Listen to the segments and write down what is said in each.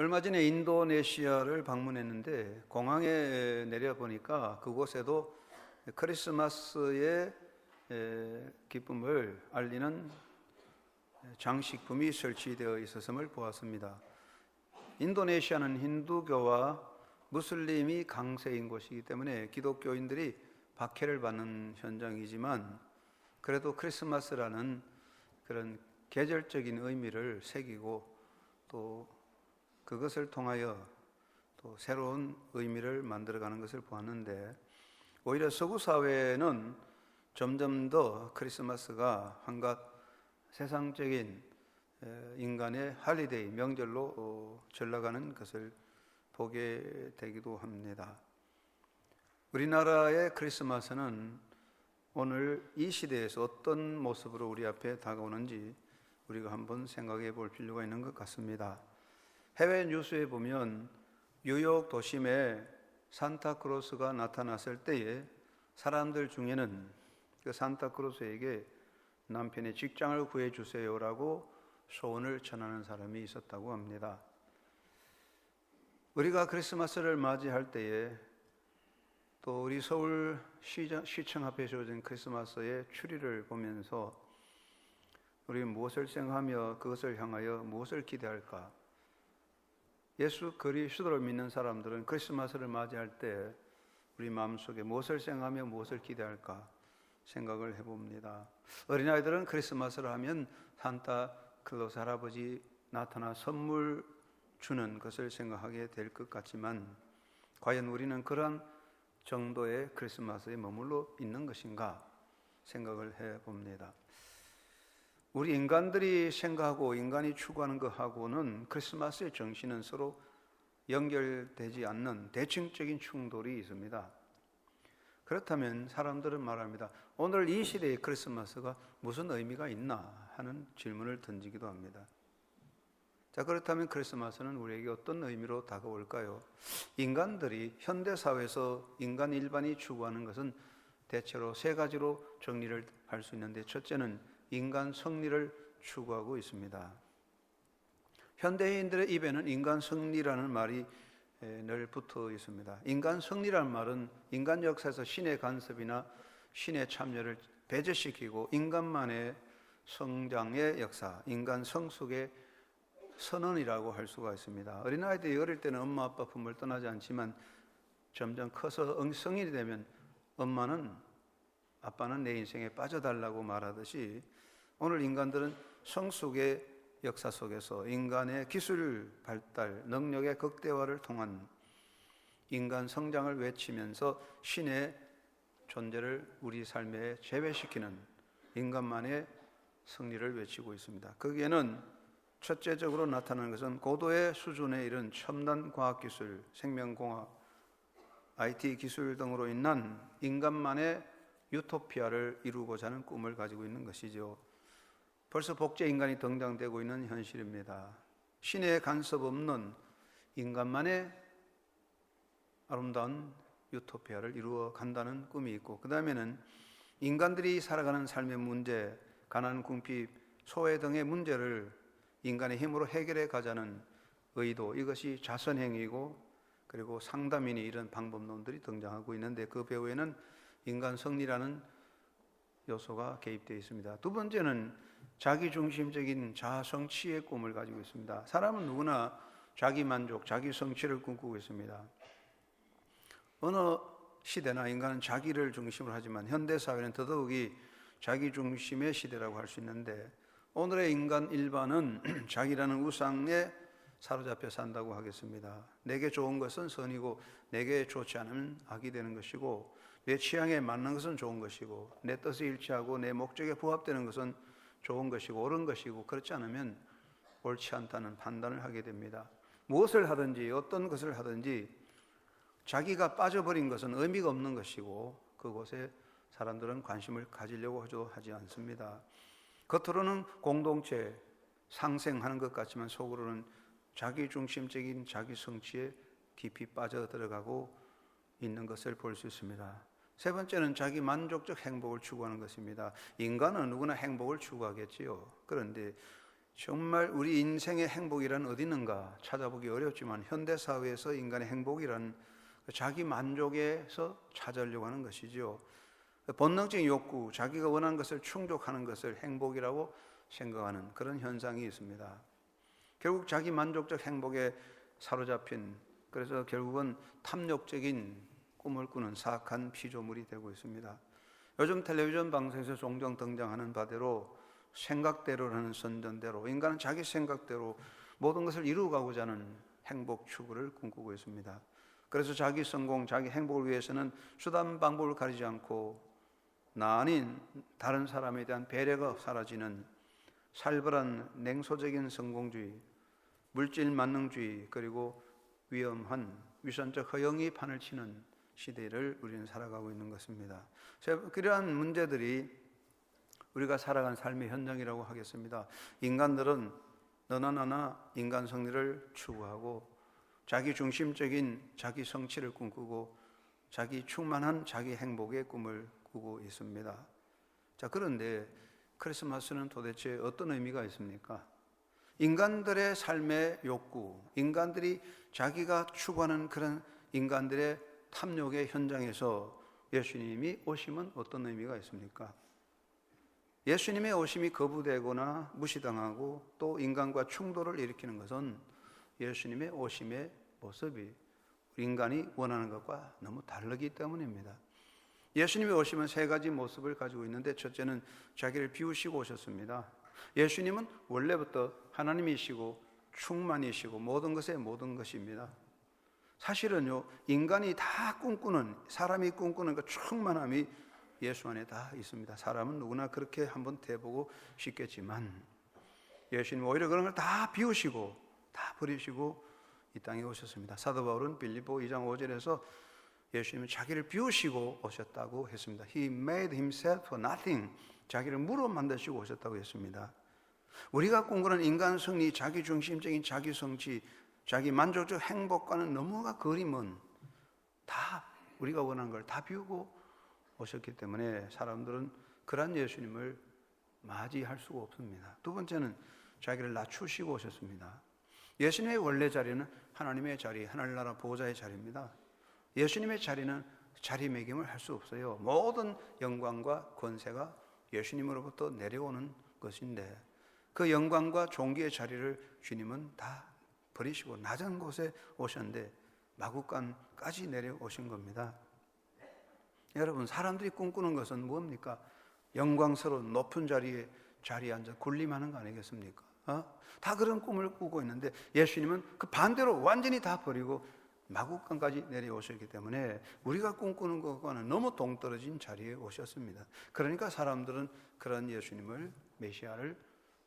얼마 전에 인도네시아를 방문했는데 공항에 내려보니까 그곳에도 크리스마스의 기쁨을 알리는 장식품이 설치되어 있었음을 보았습니다. 인도네시아는 힌두교와 무슬림이 강세인 곳이기 때문에 기독교인들이 박해를 받는 현장이지만 그래도 크리스마스라는 그런 계절적인 의미를 새기고 또 그것을 통하여 또 새로운 의미를 만들어가는 것을 보았는데, 오히려 서구 사회는 점점 더 크리스마스가 한갓 세상적인 인간의 할리데이, 명절로 전락하는 것을 보게 되기도 합니다. 우리나라의 크리스마스는 오늘 이 시대에서 어떤 모습으로 우리 앞에 다가오는지 우리가 한번 생각해 볼 필요가 있는 것 같습니다. 해외 뉴스에 보면 뉴욕 도심에 산타크로스가 나타났을 때에 사람들 중에는 그 산타크로스에게 남편의 직장을 구해주세요라고 소원을 전하는 사람이 있었다고 합니다. 우리가 크리스마스를 맞이할 때에 또 우리 서울 시청 앞에 주어진 크리스마스의 추리를 보면서 우리 무엇을 생각하며 그것을 향하여 무엇을 기대할까? 예수 그리스도를 믿는 사람들은 크리스마스를 맞이할 때 우리 마음속에 무엇을 생각하며 무엇을 기대할까 생각을 해봅니다. 어린아이들은 크리스마스를 하면 산타클로스 할아버지 나타나 선물 주는 것을 생각하게 될 것 같지만 과연 우리는 그런 정도의 크리스마스에 머물러 있는 것인가 생각을 해봅니다. 우리 인간들이 생각하고 인간이 추구하는 것하고는 크리스마스의 정신은 서로 연결되지 않는 대칭적인 충돌이 있습니다. 그렇다면 사람들은 말합니다. 오늘 이 시대의 크리스마스가 무슨 의미가 있나 하는 질문을 던지기도 합니다. 자, 그렇다면 크리스마스는 우리에게 어떤 의미로 다가올까요? 인간들이 현대사회에서 인간 일반이 추구하는 것은 대체로 세 가지로 정리를 할 수 있는데, 첫째는 인간 승리를 추구하고 있습니다. 현대인들의 입에는 인간 승리라는 말이 늘 붙어 있습니다. 인간 승리라는 말은 인간 역사에서 신의 간섭이나 신의 참여를 배제시키고 인간만의 성장의 역사, 인간 성숙의 선언이라고 할 수가 있습니다. 어린아이들이 어릴 때는 엄마 아빠 품을 떠나지 않지만 점점 커서 성인이 되면 엄마는 아빠는 내 인생에 빠져달라고 말하듯이 오늘 인간들은 성숙의 역사 속에서 인간의 기술 발달, 능력의 극대화를 통한 인간 성장을 외치면서 신의 존재를 우리 삶에 재배시키는 인간만의 승리를 외치고 있습니다. 거기에는 첫째적으로 나타나는 것은 고도의 수준에 이른 첨단 과학기술, 생명공학, IT 기술 등으로 인한 인간만의 유토피아를 이루고자 하는 꿈을 가지고 있는 것이죠. 벌써 복제 인간이 등장되고 있는 현실입니다. 신의 간섭 없는 인간만의 아름다운 유토피아를 이루어 간다는 꿈이 있고, 그 다음에는 인간들이 살아가는 삶의 문제, 가난, 궁핍, 소외 등의 문제를 인간의 힘으로 해결해 가자는 의도, 이것이 자선행위이고 그리고 상담이니 이런 방법론들이 등장하고 있는데, 그 배후에는 인간 승리라는 요소가 개입되어 있습니다. 두 번째는 자기중심적인 자아성취의 꿈을 가지고 있습니다. 사람은 누구나 자기만족, 자기성취를 꿈꾸고 있습니다. 어느 시대나 인간은 자기를 중심으로 하지만 현대사회는 더더욱이 자기중심의 시대라고 할 수 있는데, 오늘의 인간 일반은 자기라는 우상에 사로잡혀 산다고 하겠습니다. 내게 좋은 것은 선이고 내게 좋지 않으면 악이 되는 것이고, 내 취향에 맞는 것은 좋은 것이고, 내 뜻에 일치하고 내 목적에 부합되는 것은 좋은 것이고 옳은 것이고, 그렇지 않으면 옳지 않다는 판단을 하게 됩니다. 무엇을 하든지 어떤 것을 하든지 자기가 빠져버린 것은 의미가 없는 것이고 그곳에 사람들은 관심을 가지려고 하지 않습니다. 겉으로는 공동체 상생하는 것 같지만 속으로는 자기중심적인 자기성취에 깊이 빠져들어가고 있는 것을 볼 수 있습니다. 세 번째는 자기 만족적 행복을 추구하는 것입니다. 인간은 누구나 행복을 추구하겠지요. 그런데 정말 우리 인생의 행복이란 어디 있는가 찾아보기 어렵지만 현대사회에서 인간의 행복이란 자기 만족에서 찾으려고 하는 것이죠. 본능적인 욕구, 자기가 원하는 것을 충족하는 것을 행복이라고 생각하는 그런 현상이 있습니다. 결국 자기 만족적 행복에 사로잡힌, 그래서 결국은 탐욕적인 꿈을 꾸는 사악한 피조물이 되고 있습니다. 요즘 텔레비전 방송에서 종종 등장하는 바대로 생각대로라는 선전대로 인간은 자기 생각대로 모든 것을 이루어가고자 하는 행복 추구를 꿈꾸고 있습니다. 그래서 자기 성공, 자기 행복을 위해서는 수단 방법을 가리지 않고 나 아닌 다른 사람에 대한 배려가 사라지는 살벌한 냉소적인 성공주의, 물질 만능주의, 그리고 위험한 위선적 허영이 판을 치는 시대를 우리는 살아가고 있는 것입니다. 그러한 문제들이 우리가 살아가는 삶의 현장이라고 하겠습니다. 인간들은 너나 나나 인간 성리를 추구하고 자기 중심적인 자기 성취를 꿈꾸고 자기 충만한 자기 행복의 꿈을 꾸고 있습니다. 자, 그런데 크리스마스는 도대체 어떤 의미가 있습니까? 인간들의 삶의 욕구, 인간들이 자기가 추구하는 그런 인간들의 탐욕의 현장에서 예수님이 오심은 어떤 의미가 있습니까? 예수님의 오심이 거부되거나 무시당하고 또 인간과 충돌을 일으키는 것은 예수님의 오심의 모습이 인간이 원하는 것과 너무 다르기 때문입니다. 예수님의 오심은 세 가지 모습을 가지고 있는데 첫째는 자기를 비우시고 오셨습니다. 예수님은 원래부터 하나님이시고 충만이시고 모든 것의 모든 것입니다. 사실은요, 인간이 다 꿈꾸는, 사람이 꿈꾸는 그 충만함이 예수 안에 다 있습니다. 사람은 누구나 그렇게 한번 돼보고 싶겠지만 예수님 오히려 그런 걸 다 비우시고 다 버리시고 이 땅에 오셨습니다. 사도 바울은 빌립보 2장 5절에서 예수님은 자기를 비우시고 오셨다고 했습니다. He made himself for nothing. 자기를 무로 만드시고 오셨다고 했습니다. 우리가 꿈꾸는 인간 승리, 자기 중심적인 자기 성취, 자기 만족적 행복과는 너무나 거리 먼, 다 우리가 원하는 걸 다 비우고 오셨기 때문에 사람들은 그런 예수님을 맞이할 수가 없습니다. 두 번째는 자기를 낮추시고 오셨습니다. 예수님의 원래 자리는 하나님의 자리, 하늘나라 보호자의 자리입니다. 예수님의 자리는 자리매김을 할 수 없어요. 모든 영광과 권세가 예수님으로부터 내려오는 것인데 그 영광과 존귀의 자리를 주님은 다 버리시고 낮은 곳에 오셨는데 마구간까지 내려오신 겁니다. 여러분, 사람들이 꿈꾸는 것은 뭡니까? 영광스러운 높은 자리에 앉아 군림하는 거 아니겠습니까? 다 그런 꿈을 꾸고 있는데 예수님은 그 반대로 완전히 다 버리고 마구간까지 내려오셨기 때문에 우리가 꿈꾸는 것과는 너무 동떨어진 자리에 오셨습니다. 그러니까 사람들은 그런 예수님을, 메시아를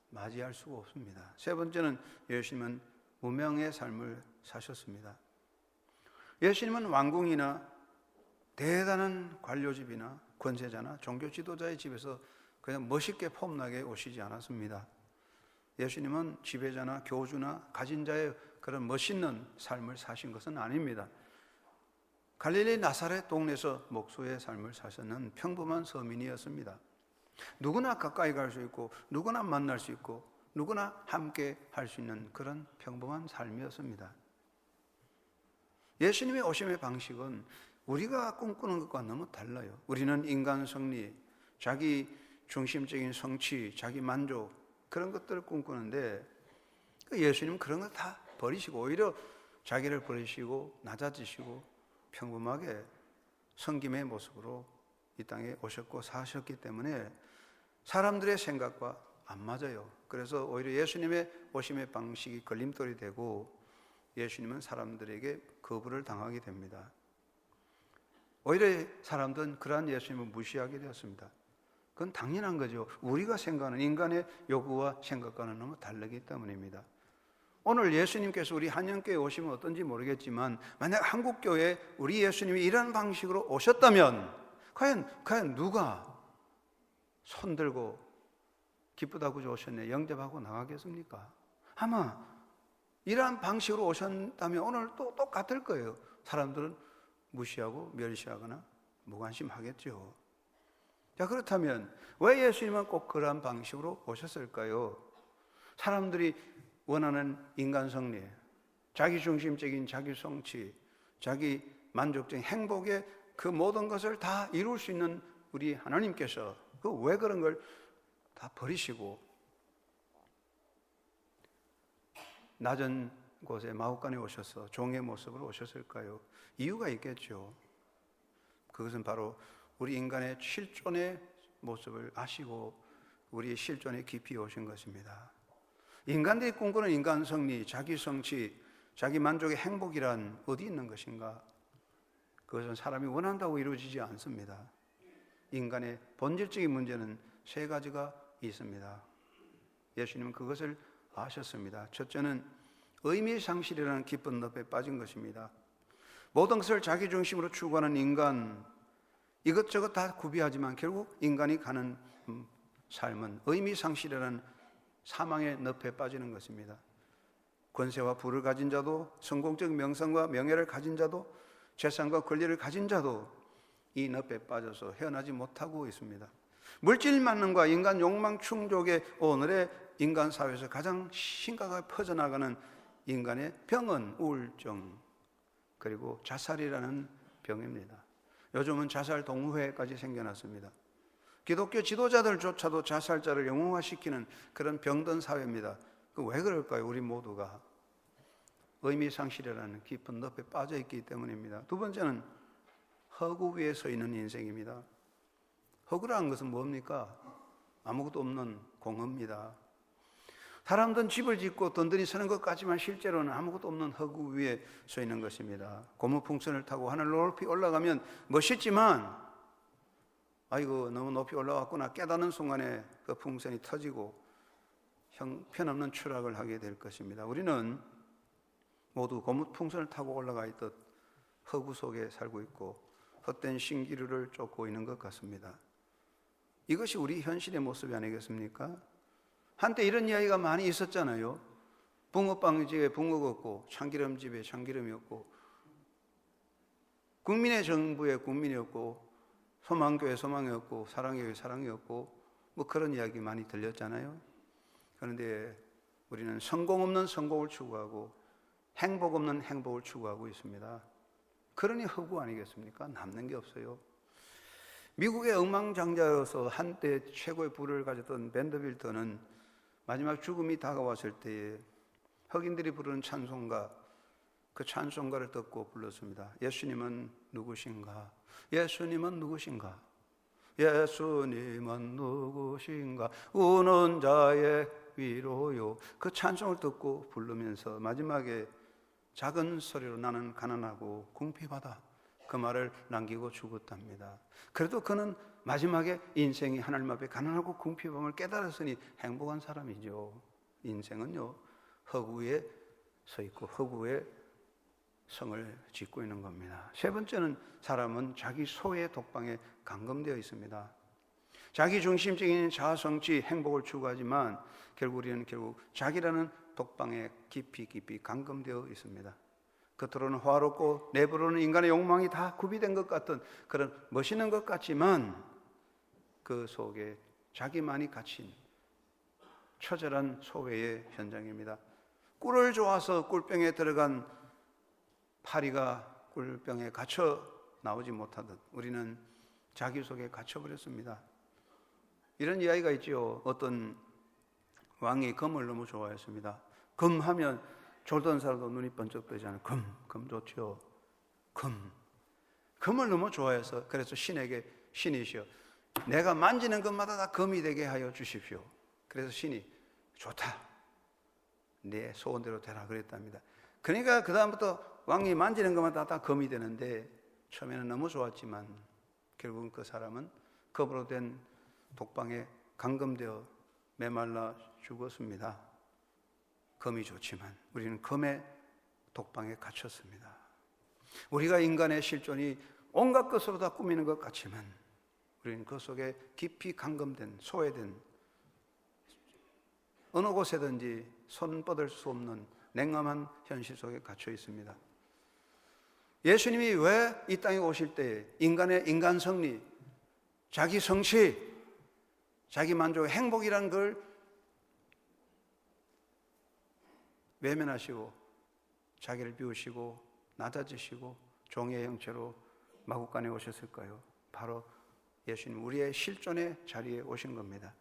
맞이할 수가 없습니다. 세 번째는 예수님은 무명의 삶을 사셨습니다. 예수님은 왕궁이나 대단한 관료집이나 권세자나 종교 지도자의 집에서 그냥 멋있게 폼나게 오시지 않았습니다. 예수님은 지배자나 교주나 가진 자의 그런 멋있는 삶을 사신 것은 아닙니다. 갈릴리 나사렛 동네에서 목수의 삶을 사셨는 평범한 서민이었습니다. 누구나 가까이 갈 수 있고 누구나 만날 수 있고 누구나 함께 할 수 있는 그런 평범한 삶이었습니다. 예수님의 오심의 방식은 우리가 꿈꾸는 것과 너무 달라요. 우리는 인간 승리, 자기 중심적인 성취, 자기 만족 그런 것들을 꿈꾸는데 예수님은 그런 거 다 버리시고 오히려 자기를 버리시고 낮아지시고 평범하게 섬김의 모습으로 이 땅에 오셨고 사셨기 때문에 사람들의 생각과 안 맞아요. 그래서 오히려 예수님의 오심의 방식이 걸림돌이 되고 예수님은 사람들에게 거부를 당하게 됩니다. 오히려 사람들은 그러한 예수님을 무시하게 되었습니다. 그건 당연한 거죠. 우리가 생각하는 인간의 요구와 생각과는 너무 다르기 때문입니다. 오늘 예수님께서 우리 한영교회에 오시면 어떤지 모르겠지만 만약 한국교회에 우리 예수님이 이런 방식으로 오셨다면 과연 누가 손들고 기쁘다고 오셨네 영접하고 나가겠습니까? 아마 이러한 방식으로 오셨다면 오늘 또 똑같을 거예요. 사람들은 무시하고 멸시하거나 무관심하겠죠. 자, 그렇다면 왜 예수님은 꼭 그러한 방식으로 오셨을까요? 사람들이 원하는 인간 성리, 자기중심적인 자기 성취, 자기 만족적인 행복의 그 모든 것을 다 이룰 수 있는 우리 하나님께서 그 왜 그런 걸 다 버리시고 낮은 곳에 마हु간에 오셔서 종의 모습으로 오셨을까요? 이유가 있겠죠. 그것은 바로 우리 인간의 실존의 모습을 아시고 우리의 실존에 깊이 오신 것입니다. 인간들이 꿈꾸는 인간 성리, 자기 성취, 자기 만족의 행복이란 어디 있는 것인가? 그것은 사람이 원한다고 이루어지지 않습니다. 인간의 본질적인 문제는 세 가지가 있습니다. 예수님은 그것을 아셨습니다. 첫째는 의미상실이라는 깊은 늪에 빠진 것입니다. 모든 것을 자기 중심으로 추구하는 인간, 이것저것 다 구비하지만 결국 인간이 가는 삶은 의미상실이라는 사망의 늪에 빠지는 것입니다. 권세와 부를 가진 자도, 성공적 명성과 명예를 가진 자도, 재산과 권리를 가진 자도 이 늪에 빠져서 헤어나지 못하고 있습니다. 물질 만능과 인간 욕망 충족의 오늘의 인간 사회에서 가장 심각하게 퍼져나가는 인간의 병은 우울증, 그리고 자살이라는 병입니다. 요즘은 자살 동호회까지 생겨났습니다. 기독교 지도자들조차도 자살자를 영웅화시키는 그런 병든 사회입니다. 그 왜 그럴까요? 우리 모두가 의미상실이라는 깊은 늪에 빠져 있기 때문입니다. 두 번째는 허구 위에 서 있는 인생입니다. 허구라는 것은 뭡니까? 아무것도 없는 공허입니다. 사람들은 집을 짓고 든든히 사는 것 같지만 실제로는 아무것도 없는 허구 위에 서 있는 것입니다. 고무풍선을 타고 하늘로 높이 올라가면 멋있지만 아이고 너무 높이 올라갔구나 깨닫는 순간에 그 풍선이 터지고 형편없는 추락을 하게 될 것입니다. 우리는 모두 고무풍선을 타고 올라가 있듯 허구 속에 살고 있고 헛된 신기루를 쫓고 있는 것 같습니다. 이것이 우리 현실의 모습이 아니겠습니까? 한때 이런 이야기가 많이 있었잖아요. 붕어빵집에 붕어가 없고 참기름집에 참기름이 없고 국민의 정부에 국민이 없고 소망교회 소망이 없고 사랑교회 사랑이 없고 뭐 그런 이야기 많이 들렸잖아요. 그런데 우리는 성공 없는 성공을 추구하고 행복 없는 행복을 추구하고 있습니다. 그러니 허구 아니겠습니까? 남는 게 없어요. 미국의 억만장자여서 한때 최고의 부를 가졌던 밴더빌트는 마지막 죽음이 다가왔을 때에 흑인들이 부르는 찬송가, 그 찬송가를 듣고 불렀습니다. 예수님은 누구신가? 예수님은 누구신가? 예수님은 누구신가? 우는 자의 위로요. 그 찬송을 듣고 부르면서 마지막에 작은 소리로 나는 가난하고 궁핍하다 그 말을 남기고 죽었답니다. 그래도 그는 마지막에 인생이 하나님 앞에 가난하고 궁핍함을 깨달았으니 행복한 사람이죠. 인생은요 허구에 서 있고 허구에 성을 짓고 있는 겁니다. 세 번째는 사람은 자기 소의 독방에 감금되어 있습니다. 자기 중심적인 자아성취 행복을 추구하지만 우리는 결국 자기라는 독방에 깊이 감금되어 있습니다. 겉으로는 화롭고 내부로는 인간의 욕망이 다 구비된 것 같은 그런 멋있는 것 같지만 그 속에 자기만이 갇힌 처절한 소외의 현장입니다. 꿀을 좋아서 꿀병에 들어간 파리가 꿀병에 갇혀 나오지 못하듯 우리는 자기 속에 갇혀버렸습니다. 이런 이야기가 있죠. 어떤 왕이 금을 너무 좋아했습니다. 금 하면 졸던 사람도 눈이 번쩍 뜨잖아요. 금 좋죠. 금을 너무 좋아해서 그래서 신이시여 내가 만지는 것마다 다 금이 되게 하여 주십시오. 그래서 신이 좋다. 내 소원대로 되라 그랬답니다. 그러니까 그 다음부터 왕이 만지는 것마다 다 금이 되는데 처음에는 너무 좋았지만 결국은 그 사람은 금으로 된 독방에 감금되어 메말라 죽었습니다. 금이 좋지만 우리는 금의 독방에 갇혔습니다. 우리가 인간의 실존이 온갖 것으로 다 꾸미는 것 같지만 우리는 그 속에 깊이 감금된 소외된 어느 곳에든지 손 뻗을 수 없는 냉담한 현실 속에 갇혀 있습니다. 예수님이 왜 이 땅에 오실 때 인간의 인간 성리, 자기 성취, 자기 만족, 행복이라는 걸 외면하시고 자기를 비우시고 낮아지시고 종의 형체로 마국간에 오셨을까요? 바로 예수님, 우리의 실존의 자리에 오신 겁니다.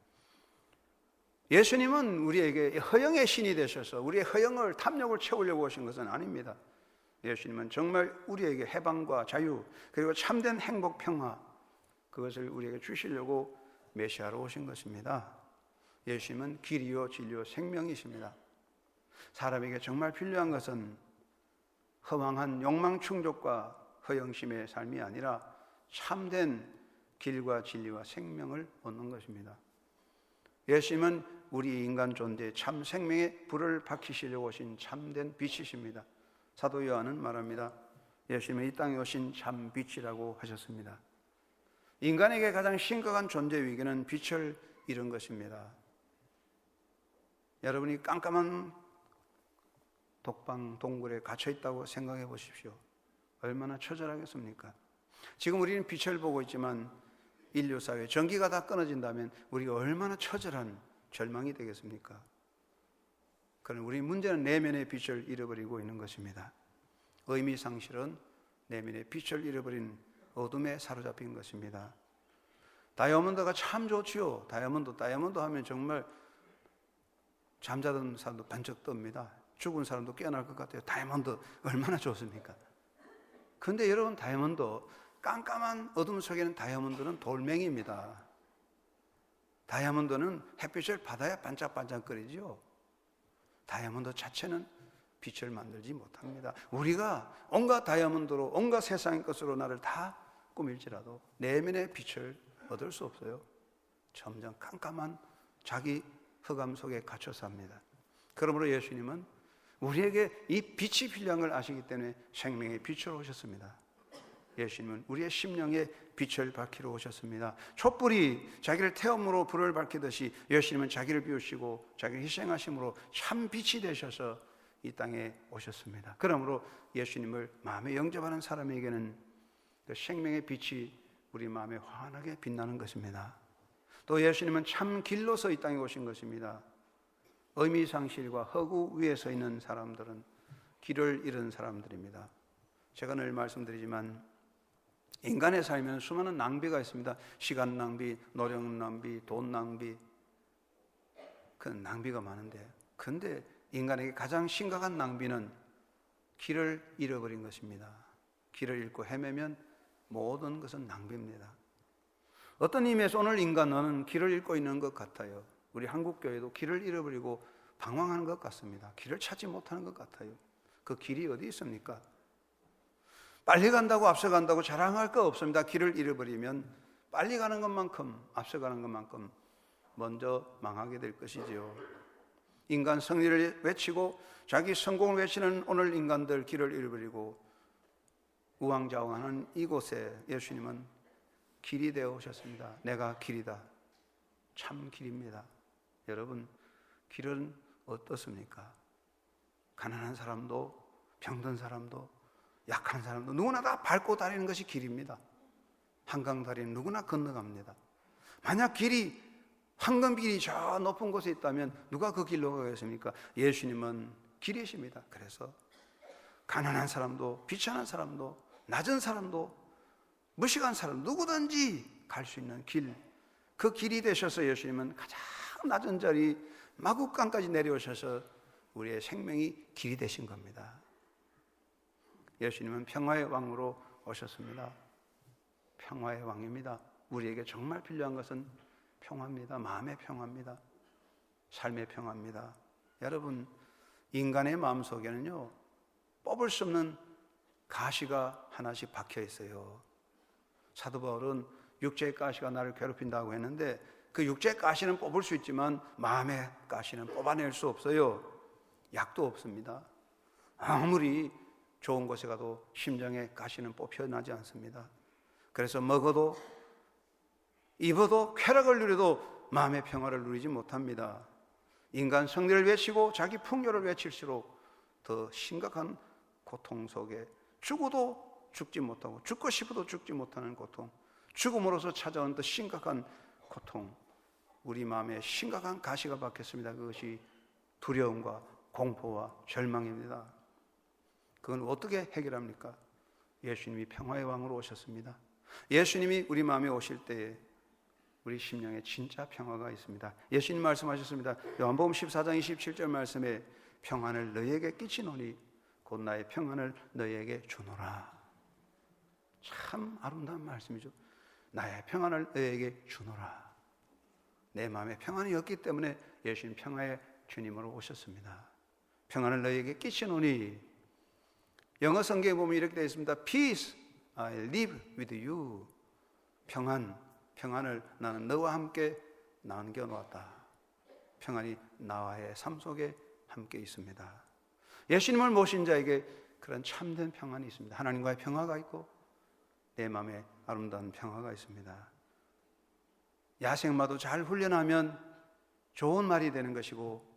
예수님은 우리에게 허영의 신이 되셔서 우리의 허영을, 탐욕을 채우려고 오신 것은 아닙니다. 예수님은 정말 우리에게 해방과 자유, 그리고 참된 행복, 평화, 그것을 우리에게 주시려고 메시아로 오신 것입니다. 예수님은 길이요 진리요 생명이십니다. 사람에게 정말 필요한 것은 허망한 욕망 충족과 허영심의 삶이 아니라 참된 길과 진리와 생명을 얻는 것입니다. 예수님은 우리 인간 존재의 참 생명의 불을 밝히시려고 오신 참된 빛이십니다. 사도 요한은 말합니다. 예수님은 이 땅에 오신 참 빛이라고 하셨습니다. 인간에게 가장 심각한 존재 위기는 빛을 잃은 것입니다. 여러분이 깜깜한 독방 동굴에 갇혀 있다고 생각해 보십시오. 얼마나 처절하겠습니까? 지금 우리는 빛을 보고 있지만 인류 사회 전기가 다 끊어진다면 우리가 얼마나 처절한 절망이 되겠습니까? 그러나 우리 문제는 내면의 빛을 잃어버리고 있는 것입니다. 의미 상실은 내면의 빛을 잃어버린 어둠에 사로잡힌 것입니다. 다이아몬드가 참 좋지요. 다이아몬드 하면 정말 잠자던 사람도 번쩍 뜹니다. 죽은 사람도 깨어날 것 같아요. 다이아몬드 얼마나 좋습니까? 그런데 여러분, 다이아몬드, 깜깜한 어둠 속에는 다이아몬드는 돌멩이입니다. 다이아몬드는 햇빛을 받아야 반짝반짝거리죠. 다이아몬드 자체는 빛을 만들지 못합니다. 우리가 온갖 다이아몬드로, 온갖 세상의 것으로 나를 다 꾸밀지라도 내면의 빛을 얻을 수 없어요. 점점 깜깜한 자기 흑암 속에 갇혀 삽니다. 그러므로 예수님은 우리에게 이 빛이 필요한 걸 아시기 때문에 생명의 빛으로 오셨습니다. 예수님은 우리의 심령에 빛을 밝히러 오셨습니다. 촛불이 자기를 태움으로 불을 밝히듯이 예수님은 자기를 비우시고 자기를 희생하심으로 참 빛이 되셔서 이 땅에 오셨습니다. 그러므로 예수님을 마음에 영접하는 사람에게는 그 생명의 빛이 우리 마음에 환하게 빛나는 것입니다. 또 예수님은 참 길로서 이 땅에 오신 것입니다. 의미상실과 허구 위에 서 있는 사람들은 길을 잃은 사람들입니다. 제가 늘 말씀드리지만 인간의 삶에는 수많은 낭비가 있습니다. 시간 낭비, 노력 낭비, 돈 낭비, 그 낭비가 많은데, 근데 인간에게 가장 심각한 낭비는 길을 잃어버린 것입니다. 길을 잃고 헤매면 모든 것은 낭비입니다. 어떤 의미에서 오늘 인간은 길을 잃고 있는 것 같아요. 우리 한국교회도 길을 잃어버리고 방황하는 것 같습니다. 길을 찾지 못하는 것 같아요. 그 길이 어디 있습니까? 빨리 간다고 앞서간다고 자랑할 거 없습니다. 길을 잃어버리면 빨리 가는 것만큼, 앞서가는 것만큼 먼저 망하게 될 것이지요. 인간 승리를 외치고 자기 성공을 외치는 오늘 인간들 길을 잃어버리고 우왕좌왕하는 이곳에 예수님은 길이 되어 오셨습니다. 내가 길이다. 참 길입니다. 여러분, 길은 어떻습니까? 가난한 사람도 병든 사람도 약한 사람도 누구나 다 밟고 다니는 것이 길입니다. 한강다리는 누구나 건너갑니다. 만약 길이 황금길이 저 높은 곳에 있다면 누가 그 길로 가겠습니까? 예수님은 길이십니다. 그래서 가난한 사람도 비천한 사람도 낮은 사람도 무식한 사람 누구든지 갈 수 있는 길, 그 길이 되셔서 예수님은 가장 낮은 자리 마국간까지 내려오셔서 우리의 생명이 길이 되신 겁니다. 예수님은 평화의 왕으로 오셨습니다. 평화의 왕입니다. 우리에게 정말 필요한 것은 평화입니다. 마음의 평화입니다. 삶의 평화입니다. 여러분, 인간의 마음속에는요, 뽑을 수 없는 가시가 하나씩 박혀 있어요. 사도 바울은 육체의 가시가 나를 괴롭힌다고 했는데 그 육체의 가시는 뽑을 수 있지만 마음의 가시는 뽑아낼 수 없어요. 약도 없습니다. 아무리 좋은 곳에 가도 심장의 가시는 뽑혀나지 않습니다. 그래서 먹어도 입어도 쾌락을 누려도 마음의 평화를 누리지 못합니다. 인간 승리를 외치고 자기 풍요를 외칠수록 더 심각한 고통 속에 죽어도 죽지 못하고 죽고 싶어도 죽지 못하는 고통, 죽음으로써 찾아온 더 심각한 고통, 우리 마음에 심각한 가시가 박혔습니다. 그것이 두려움과 공포와 절망입니다. 그건 어떻게 해결합니까? 예수님이 평화의 왕으로 오셨습니다. 예수님이 우리 마음에 오실 때에 우리 심령에 진짜 평화가 있습니다. 예수님 말씀하셨습니다. 요한복음 14장 27절 말씀에 평안을 너희에게 끼치노니 곧 나의 평안을 너희에게 주노라. 참 아름다운 말씀이죠. 나의 평안을 너희에게 주노라. 내 마음에 평안이 없기 때문에 예수님 평화의 주님으로 오셨습니다. 평안을 너희에게 끼치노니, 영어 성경에 보면 이렇게 되어 있습니다. Peace I live with you. 평안을 나는 너와 함께 남겨놓았다. 평안이 나와의 삶 속에 함께 있습니다. 예수님을 모신 자에게 그런 참된 평안이 있습니다. 하나님과의 평화가 있고 내 마음에 아름다운 평화가 있습니다. 야생마도 잘 훈련하면 좋은 말이 되는 것이고,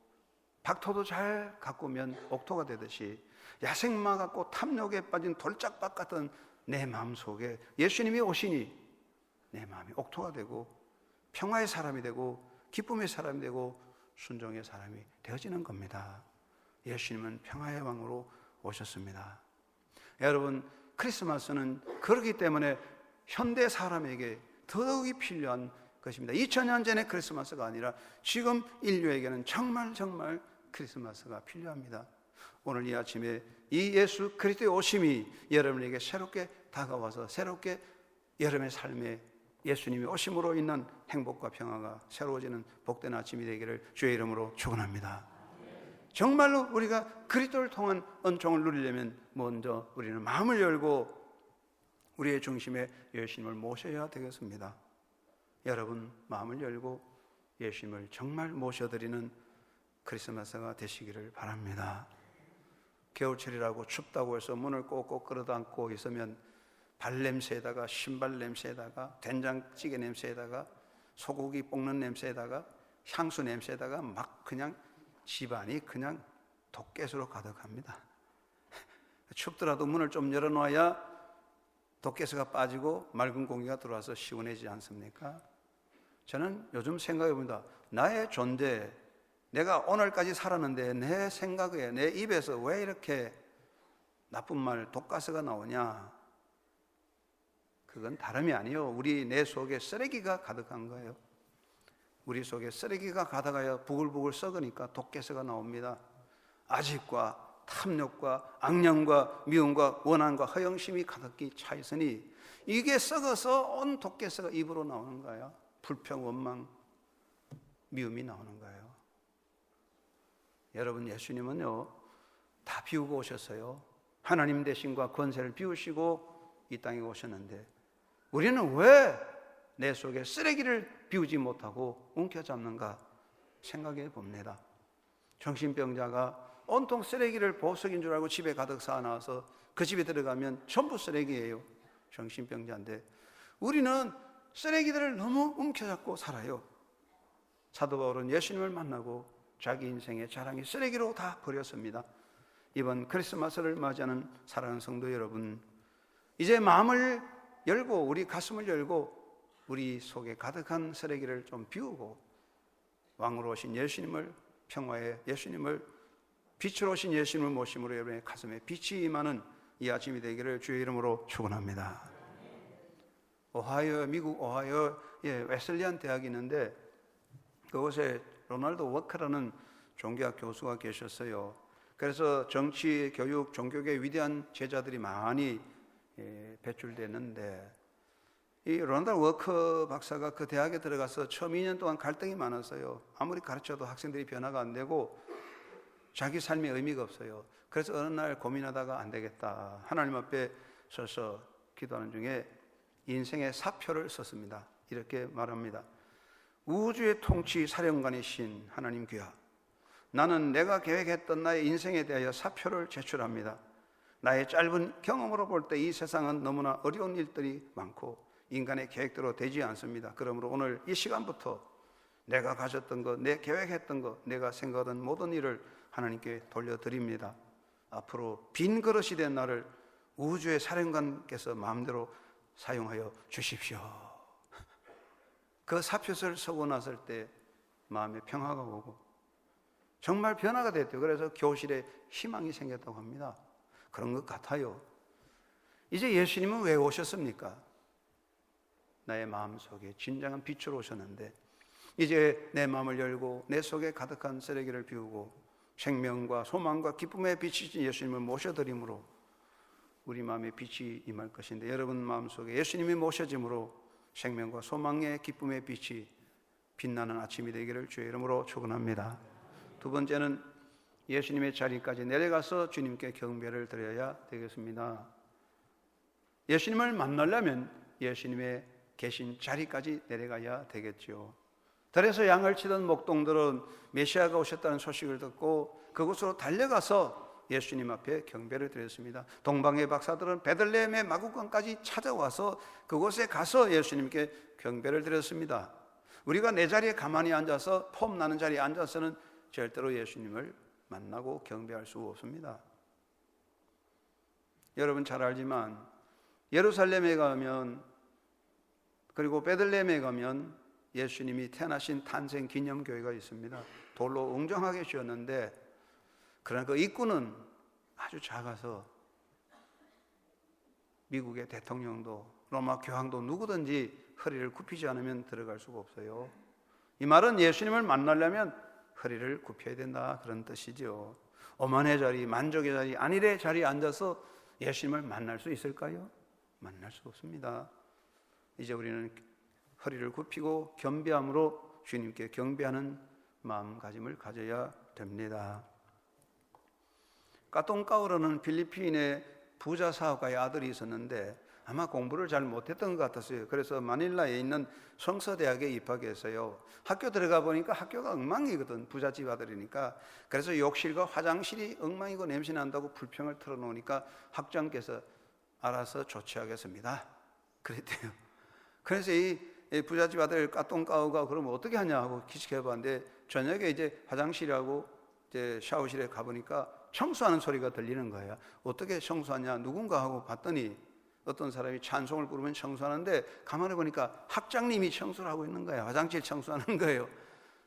박토도 잘 가꾸면 옥토가 되듯이 야생마 같고 탐욕에 빠진 돌짝박 같은 내 마음 속에 예수님이 오시니 내 마음이 옥토가 되고 평화의 사람이 되고 기쁨의 사람이 되고 순종의 사람이 되어지는 겁니다. 예수님은 평화의 왕으로 오셨습니다. 여러분, 크리스마스는 그렇기 때문에 현대 사람에게 더욱이 필요한 것입니다. 2000년 전의 크리스마스가 아니라 지금 인류에게는 정말 크리스마스가 필요합니다. 오늘 이 아침에 이 예수 그리스도의 오심이 여러분에게 새롭게 다가와서 새롭게 여러분의 삶에 예수님이 오심으로 인한 행복과 평화가 새로워지는 복된 아침이 되기를 주의 이름으로 축원합니다. 정말로 우리가 그리스도를 통한 은총을 누리려면 먼저 우리는 마음을 열고 우리의 중심에 예수님을 모셔야 되겠습니다. 여러분, 마음을 열고 예수님을 정말 모셔드리는 크리스마스가 되시기를 바랍니다. 겨울철이라고 춥다고 해서 문을 꼭꼭 끌어당고 있으면 발냄새에다가 신발 냄새에다가 된장찌개 냄새에다가 소고기 볶는 냄새에다가 향수 냄새에다가 막 그냥 집안이 그냥 독개수로 가득합니다. 춥더라도 문을 좀 열어놔야 독개수가 빠지고 맑은 공기가 들어와서 시원해지지 않습니까? 저는 요즘 생각해 봅니다. 나의 존재, 내가 오늘까지 살았는데 내 생각에, 내 입에서 왜 이렇게 나쁜 말, 독가스가 나오냐? 그건 다름이 아니에요. 우리 내 속에 쓰레기가 가득한 거예요. 우리 속에 쓰레기가 가득하여 부글부글 썩으니까 독가스가 나옵니다. 아집과 탐욕과 악령과 미움과 원한과 허영심이 가득히 차 있으니 이게 썩어서 온 독가스가 입으로 나오는 거예요. 불평, 원망, 미움이 나오는 거예요. 여러분, 예수님은요 다 비우고 오셨어요. 하나님 대신과 권세를 비우시고 이 땅에 오셨는데 우리는 왜 내 속에 쓰레기를 비우지 못하고 움켜잡는가 생각해 봅니다. 정신병자가 온통 쓰레기를 보석인 줄 알고 집에 가득 쌓아놔서 그 집에 들어가면 전부 쓰레기예요. 정신병자인데 우리는 쓰레기들을 너무 움켜잡고 살아요. 사도 바울은 예수님을 만나고 자기 인생의 자랑이 쓰레기로 다 버렸습니다. 이번 크리스마스를 맞이하는 사랑하는 성도 여러분, 이제 마음을 열고 우리 가슴을 열고 우리 속에 가득한 쓰레기를 좀 비우고 왕으로 오신 예수님을, 평화의 예수님을, 빛으로 오신 예수님을 모심으로 여러분의 가슴에 빛이 임하는 이 아침이 되기를 주의 이름으로 축원합니다. 오하이오, 미국 오하이오에 웨슬리안 대학이 있는데 그곳에 로널드 워커라는 종교학 교수가 계셨어요. 그래서 정치, 교육, 종교계 위대한 제자들이 많이 배출됐는데 이 로널드 워커 박사가 그 대학에 들어가서 처음 2년 동안 갈등이 많았어요. 아무리 가르쳐도 학생들이 변화가 안 되고 자기 삶에 의미가 없어요. 그래서 어느 날 고민하다가 안 되겠다, 하나님 앞에 서서 기도하는 중에 인생의 사표를 썼습니다. 이렇게 말합니다. 우주의 통치 사령관이신 하나님 귀하, 나는 내가 계획했던 나의 인생에 대하여 사표를 제출합니다. 나의 짧은 경험으로 볼 때 이 세상은 너무나 어려운 일들이 많고 인간의 계획대로 되지 않습니다. 그러므로 오늘 이 시간부터 내가 가졌던 것, 내 계획했던 것, 내가 생각하던 모든 일을 하나님께 돌려드립니다. 앞으로 빈 그릇이 된 나를 우주의 사령관께서 마음대로 사용하여 주십시오. 그 사표서를 쓰고 났을 때 마음에 평화가 오고 정말 변화가 됐대요. 그래서 교실에 희망이 생겼다고 합니다. 그런 것 같아요. 이제 예수님은 왜 오셨습니까? 나의 마음속에 진정한 빛으로 오셨는데 이제 내 마음을 열고 내 속에 가득한 쓰레기를 비우고 생명과 소망과 기쁨의 빛이신 예수님을 모셔드림으로 우리 마음에 빛이 임할 것인데, 여러분 마음속에 예수님이 모셔짐으로 생명과 소망의 기쁨의 빛이 빛나는 아침이 되기를 주의 이름으로 축원합니다. 두 번째는 예수님의 자리까지 내려가서 주님께 경배를 드려야 되겠습니다. 예수님을 만나려면 예수님의 계신 자리까지 내려가야 되겠죠. 들에서 양을 치던 목동들은 메시아가 오셨다는 소식을 듣고 그곳으로 달려가서 예수님 앞에 경배를 드렸습니다. 동방의 박사들은 베들레헴의 마구간까지 찾아와서 그곳에 가서 예수님께 경배를 드렸습니다. 우리가 내 자리에 가만히 앉아서 폼 나는 자리에 앉아서는 절대로 예수님을 만나고 경배할 수 없습니다. 여러분 잘 알지만 예루살렘에 가면, 그리고 베들레헴에 가면 예수님이 태어나신 탄생 기념교회가 있습니다. 돌로 웅장하게 지었는데, 그러나 그 입구는 아주 작아서 미국의 대통령도 로마 교황도 누구든지 허리를 굽히지 않으면 들어갈 수가 없어요. 이 말은 예수님을 만나려면 허리를 굽혀야 된다, 그런 뜻이죠. 오만의 자리, 만족의 자리, 안일의 자리에 앉아서 예수님을 만날 수 있을까요? 만날 수 없습니다. 이제 우리는 허리를 굽히고 겸비함으로 주님께 경배하는 마음가짐을 가져야 됩니다. 까똥까우라는 필리핀의 부자 사업가의 아들이 있었는데 아마 공부를 잘 못했던 것 같았어요. 그래서 마닐라에 있는 성서대학에 입학했어요. 학교 들어가 보니까 학교가 엉망이거든, 부잣집 아들이니까. 그래서 욕실과 화장실이 엉망이고 냄새 난다고 불평을 털어놓으니까 학장께서 알아서 조치하겠습니다, 그랬대요. 그래서 이 부잣집 아들 까똥까우가 그러면 어떻게 하냐 하고 기식해봤는데, 저녁에 이제 화장실하고 이제 샤워실에 가보니까 청소하는 소리가 들리는 거예요. 어떻게 청소하냐, 누군가 하고 봤더니 어떤 사람이 찬송을 부르면 청소하는데 가만히 보니까 학장님이 청소를 하고 있는 거예요. 화장실 청소하는 거예요.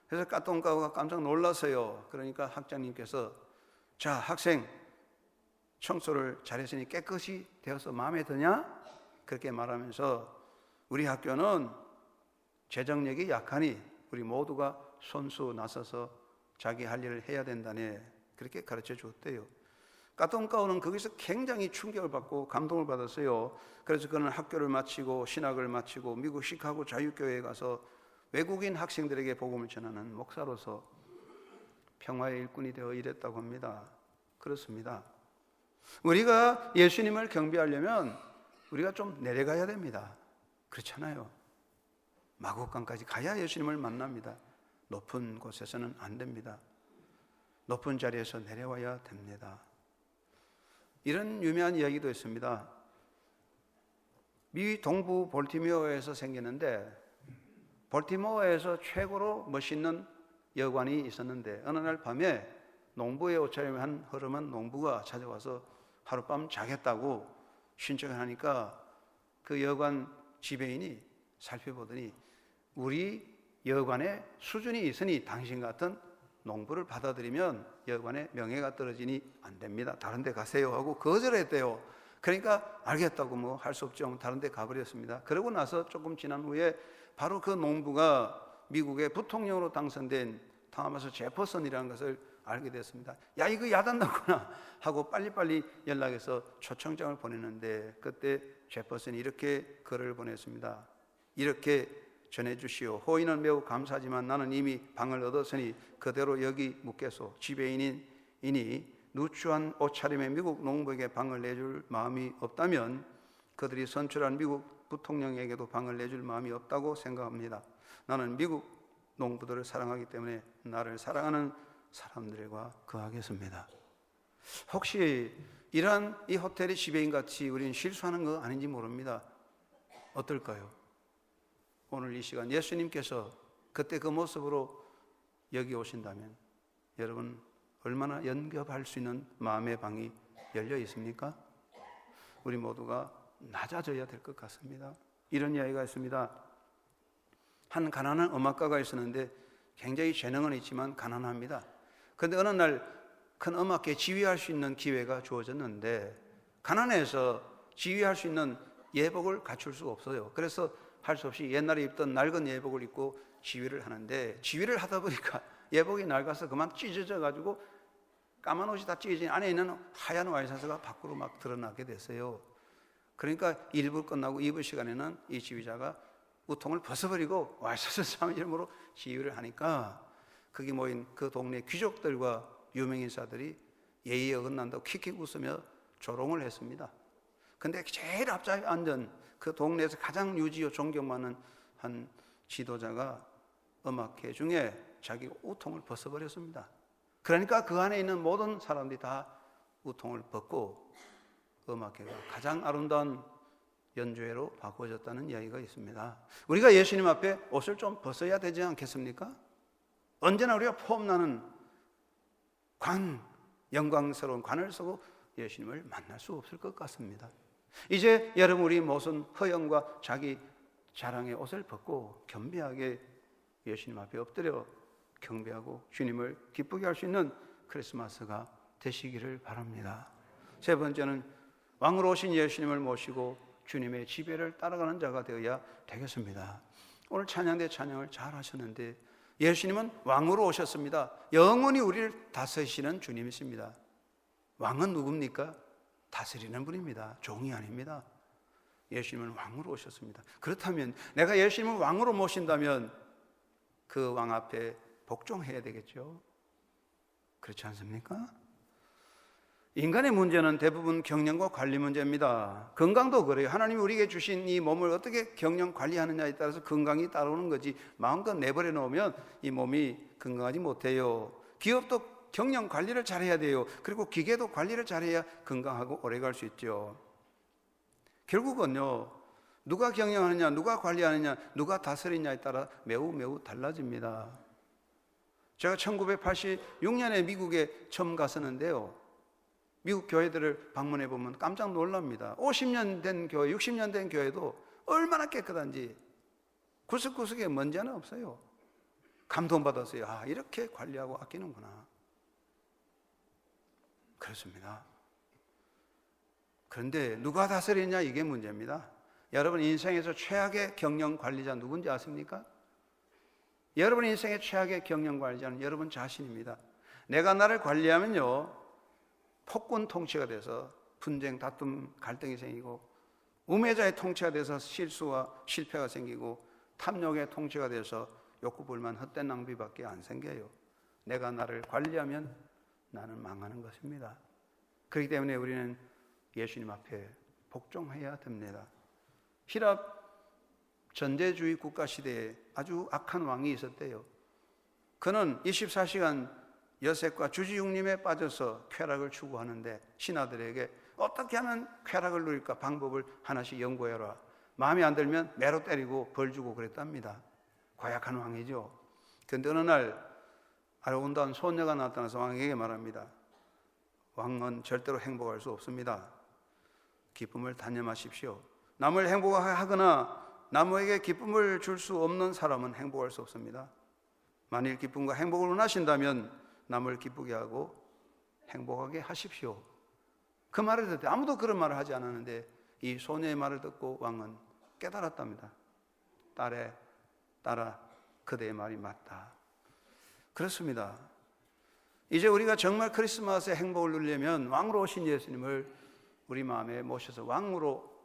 그래서 까똥까우가 깜짝 놀랐어요. 그러니까 학장님께서, 자, 학생, 청소를 잘했으니 깨끗이 되어서 마음에 드냐? 그렇게 말하면서 우리 학교는 재정력이 약하니 우리 모두가 손수 나서서 자기 할 일을 해야 된다네, 그렇게 가르쳐 줬대요. 까똥까우는 거기서 굉장히 충격을 받고 감동을 받았어요. 그래서 그는 학교를 마치고 신학을 마치고 미국 시카고 자유교회에 가서 외국인 학생들에게 복음을 전하는 목사로서 평화의 일꾼이 되어 일했다고 합니다. 그렇습니다. 우리가 예수님을 경배하려면 우리가 좀 내려가야 됩니다. 그렇잖아요. 마구간까지 가야 예수님을 만납니다. 높은 곳에서는 안 됩니다. 높은 자리에서 내려와야 됩니다. 이런 유명한 이야기도 있습니다. 미 동부 볼티모어에서 생겼는데, 볼티모어에서 최고로 멋있는 여관이 있었는데 어느 날 밤에 농부의 옷차림을 한 허름한 농부가 찾아와서 하룻밤 자겠다고 신청을 하니까 그 여관 지배인이 살펴보더니, 우리 여관에 수준이 있으니 당신 같은 농부를 받아들이면 여관의 명예가 떨어지니 안 됩니다, 다른 데 가세요 하고 거절했대요. 그러니까 알겠다고 뭐 할 수 없죠, 다른 데 가버렸습니다. 그러고 나서 조금 지난 후에 바로 그 농부가 미국의 부통령으로 당선된 타마스 제퍼슨이라는 것을 알게 됐습니다. 야, 이거 야단났구나 하고 빨리빨리 연락해서 초청장을 보냈는데, 그때 제퍼슨이 이렇게 글을 보냈습니다. 이렇게 전해주시오. 호의는 매우 감사하지만 나는 이미 방을 얻었으니 그대로 여기 묵겠소. 지배인이니 누추한 옷차림의 미국 농부에게 방을 내줄 마음이 없다면 그들이 선출한 미국 부통령에게도 방을 내줄 마음이 없다고 생각합니다. 나는 미국 농부들을 사랑하기 때문에 나를 사랑하는 사람들과 거하겠습니다. 혹시 이러한 이 호텔의 지배인같이 우리는 실수하는 거 아닌지 모릅니다. 어떨까요? 오늘 이 시간 예수님께서 그때 그 모습으로 여기 오신다면 여러분 얼마나 연ገብ할 수 있는 마음의 방이 열려 있습니까? 우리 모두가 낮아져야 될 것 같습니다. 이런 이야기가 있습니다. 한 가난한 음악가가 있었는데 굉장히 재능은 있지만 가난합니다. 그런데 어느 날 큰 음악회 지휘할 수 있는 기회가 주어졌는데 가난해서 지휘할 수 있는 예복을 갖출 수가 없어요. 그래서 할 수 없이 옛날에 입던 낡은 예복을 입고 지휘를 하는데, 지휘를 하다 보니까 예복이 낡아서 그만 찢어져 가지고 까만 옷이 다 찢어진 안에 있는 하얀 와이셔츠가 밖으로 막 드러나게 됐어요. 그러니까 1부 끝나고 2부 시간에는 이 지휘자가 우통을 벗어버리고 와이셔츠 이름으로 지휘를 하니까 거기 모인 그 동네 귀족들과 유명인사들이 예의에 어긋난다고 킥킥 웃으며 조롱을 했습니다. 근데 제일 앞자리에 앉은 그 동네에서 가장 유지요 존경받는 한 지도자가 음악회 중에 자기 우통을 벗어버렸습니다. 그러니까 그 안에 있는 모든 사람들이 다 우통을 벗고 음악회가 가장 아름다운 연주회로 바꾸어졌다는 이야기가 있습니다. 우리가 예수님 앞에 옷을 좀 벗어야 되지 않겠습니까? 언제나 우리가 폼나는 영광스러운 관을 쓰고 예수님을 만날 수 없을 것 같습니다. 이제 여러분, 우리 모든 허영과 자기 자랑의 옷을 벗고 겸비하게 예수님 앞에 엎드려 경배하고 주님을 기쁘게 할 수 있는 크리스마스가 되시기를 바랍니다. 세 번째는 왕으로 오신 예수님을 모시고 주님의 지배를 따라가는 자가 되어야 되겠습니다. 오늘 찬양대 찬양을 잘 하셨는데 예수님은 왕으로 오셨습니다. 영원히 우리를 다스리시는 주님이십니다. 왕은 누굽니까? 다스리는 분입니다. 종이 아닙니다. 예수님은 왕으로 오셨습니다. 그렇다면 내가 예수님을 왕으로 모신다면 그 왕 앞에 복종해야 되겠죠. 그렇지 않습니까? 인간의 문제는 대부분 경영과 관리 문제입니다. 건강도 그래요. 하나님이 우리에게 주신 이 몸을 어떻게 경영 관리하느냐에 따라서 건강이 따라오는 거지, 마음껏 내버려 놓으면 이 몸이 건강하지 못해요. 기업도 경영 관리를 잘해야 돼요. 그리고 기계도 관리를 잘해야 건강하고 오래 갈 수 있죠. 결국은요, 누가 경영하느냐, 누가 관리하느냐, 누가 다스리냐에 따라 매우 달라집니다. 제가 1986년에 미국에 처음 갔었는데요, 미국 교회들을 방문해 보면 깜짝 놀랍니다. 50년 된 교회, 60년 된 교회도 얼마나 깨끗한지 구석구석에 먼지 하나 없어요. 감동받았어요. 아, 이렇게 관리하고 아끼는구나. 그렇습니다. 그런데 누가 다스리냐, 이게 문제입니다. 여러분 인생에서 최악의 경영 관리자 누군지 아십니까? 여러분 인생의 최악의 경영 관리자는 여러분 자신입니다. 내가 나를 관리하면요, 폭군 통치가 돼서 분쟁, 다툼, 갈등이 생기고, 우매자의 통치가 돼서 실수와 실패가 생기고, 탐욕의 통치가 돼서 욕구 불만, 헛된 낭비밖에 안 생겨요. 내가 나를 관리하면 나는 망하는 것입니다. 그렇기 때문에 우리는 예수님 앞에 복종해야 됩니다. 히랍 전제주의 국가 시대에 아주 악한 왕이 있었대요. 그는 24시간 여색과 주지육림에 빠져서 쾌락을 추구하는데 신하들에게 어떻게 하면 쾌락을 누릴까 방법을 하나씩 연구해라. 마음에 안 들면 매로 때리고 벌 주고 그랬답니다. 고약한 왕이죠. 그런데 어느 날 아름다운 소녀가 나타나서 왕에게 말합니다. 왕은 절대로 행복할 수 없습니다. 기쁨을 단념하십시오. 남을 행복하거나 남에게 기쁨을 줄 수 없는 사람은 행복할 수 없습니다. 만일 기쁨과 행복을 원하신다면 남을 기쁘게 하고 행복하게 하십시오. 그 말을 듣고 아무도 그런 말을 하지 않았는데 이 소녀의 말을 듣고 왕은 깨달았답니다. 딸아, 그대의 말이 맞다. 그렇습니다. 이제 우리가 정말 크리스마스에 행복을 누리려면 왕으로 오신 예수님을 우리 마음에 모셔서 왕으로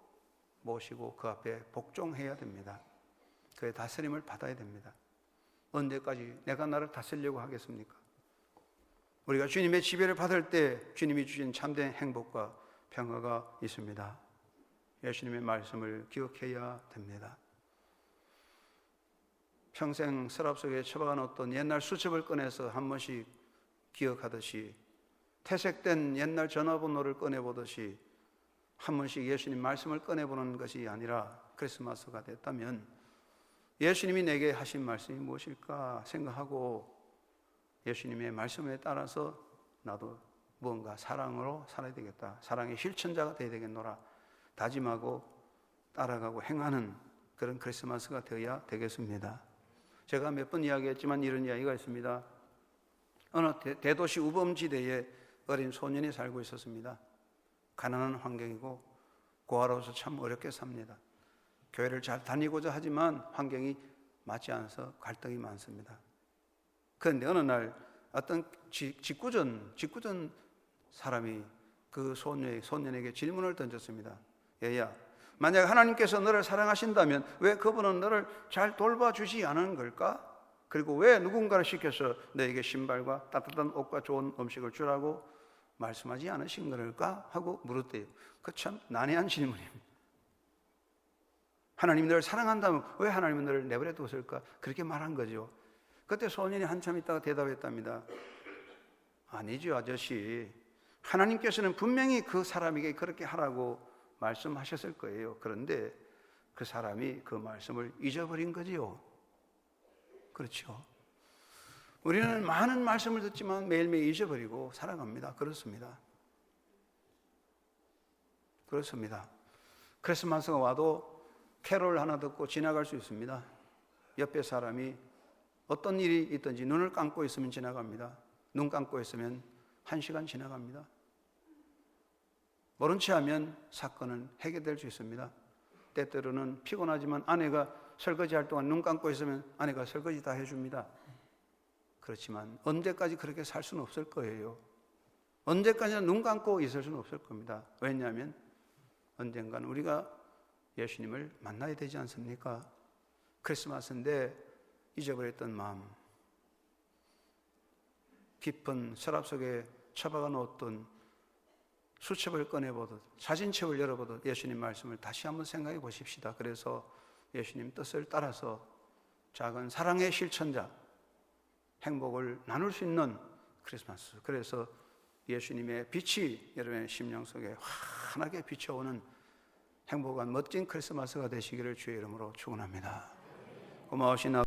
모시고 그 앞에 복종해야 됩니다. 그의 다스림을 받아야 됩니다. 언제까지 내가 나를 다스리려고 하겠습니까? 우리가 주님의 지배를 받을 때 주님이 주신 참된 행복과 평화가 있습니다. 예수님의 말씀을 기억해야 됩니다. 평생 서랍 속에 처박아 놓던 옛날 수첩을 꺼내서 한 번씩 기억하듯이, 퇴색된 옛날 전화번호를 꺼내보듯이 한 번씩 예수님 말씀을 꺼내보는 것이 아니라 크리스마스가 됐다면 예수님이 내게 하신 말씀이 무엇일까 생각하고 예수님의 말씀에 따라서 나도 무언가 사랑으로 살아야 되겠다, 사랑의 실천자가 되어야 되겠노라 다짐하고 따라가고 행하는 그런 크리스마스가 되어야 되겠습니다. 제가 몇 번 이야기했지만 이런 이야기가 있습니다. 어느 대도시 우범지대에 어린 소년이 살고 있었습니다. 가난한 환경이고 고아로서 참 어렵게 삽니다. 교회를 잘 다니고자 하지만 환경이 맞지 않아서 갈등이 많습니다. 그런데 어느 날 어떤 직구전 사람이 그 소년에게 질문을 던졌습니다. 얘야, 만약 하나님께서 너를 사랑하신다면 왜 그분은 너를 잘 돌봐주지 않은 걸까? 그리고 왜 누군가를 시켜서 너에게 신발과 따뜻한 옷과 좋은 음식을 주라고 말씀하지 않으신 걸까? 하고 물었대요. 그 참 난해한 질문입니다. 하나님이 너를 사랑한다면 왜 하나님은 너를 내버려 뒀을까? 그렇게 말한 거죠. 그때 소년이 한참 있다가 대답했답니다. 아니죠, 아저씨. 하나님께서는 분명히 그 사람에게 그렇게 하라고 말씀하셨을 거예요. 그런데 그 사람이 그 말씀을 잊어버린 거지요. 그렇죠. 우리는 많은 말씀을 듣지만 매일매일 잊어버리고 살아갑니다. 그렇습니다. 크리스마스가 와도 캐롤 하나 듣고 지나갈 수 있습니다. 옆에 사람이 어떤 일이 있든지 눈을 감고 있으면 지나갑니다. 눈 감고 있으면 1시간 지나갑니다. 모른 채 하면 사건은 해결될 수 있습니다. 때때로는 피곤하지만 아내가 설거지할 동안 눈 감고 있으면 아내가 설거지 다 해줍니다. 그렇지만 언제까지 그렇게 살 수는 없을 거예요. 언제까지나 눈 감고 있을 수는 없을 겁니다. 왜냐하면 언젠가는 우리가 예수님을 만나야 되지 않습니까? 크리스마스인데 잊어버렸던 마음, 깊은 서랍 속에 처박아 놓았던 수첩을 꺼내보듯 사진첩을 열어보듯 예수님 말씀을 다시 한번 생각해 보십시다. 그래서 예수님 뜻을 따라서 작은 사랑의 실천자, 행복을 나눌 수 있는 크리스마스. 그래서 예수님의 빛이 여러분의 심령 속에 환하게 비춰오는 행복한 멋진 크리스마스가 되시기를 주의 이름으로 축원합니다. 고마우신